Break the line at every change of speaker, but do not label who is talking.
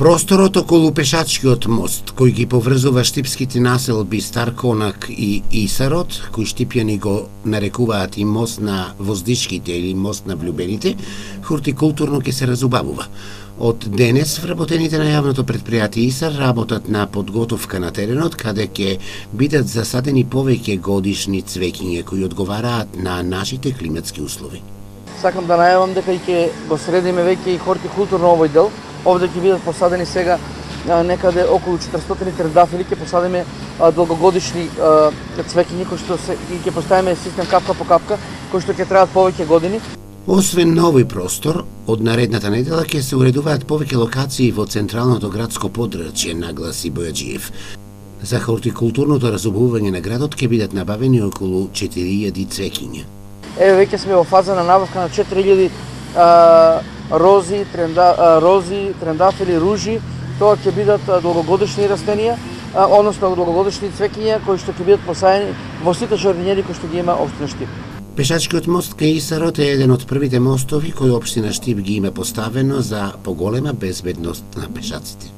Просторот околу пешачкиот мост, кој ги поврзува штипските населби Старконак и Исарот, кои штипјани го нарекуваат и мост на воздишките или мост на влюбените, хортикултурно ќе се разубавува. Од денес вработените на јавното предпријатие Исар работат на подготовка на теренот, каде ќе бидат засадени повеќе годишни цвеќиња кои одговараат на нашите климатски услови.
Сакам да најавам дека ќе го средиме веќе и хортикултурно овој дел. Овде ќе бидат посадени сега некаде околу 400 трендафили, ќе посадиме долгогодишни цвеќиња кои што ќе поставиме систем капка по капка, кои што ќе траат повеќе години.
Освен на овој простор, од наредната недела ќе се уредуваат повеќе локации во централното градско подрачје, нагласи Бојаджиев. За хортикултурното разубавување на градот ќе бидат набавени околу 4000 цвеќиња.
Еве веќе сме во фаза на набавка на 4000 рози, трендафили, ружи. Тоа ќе бидат долгогодишни растенија, односно долгогодишни цвеќиња кои што ќе бидат посаени во сите жардинјери кои што ги има општина Штип.
Пешачкиот мост кај Исарот е еден од првите мостови кои општина Штип ги има поставено за поголема безбедност на пешаците.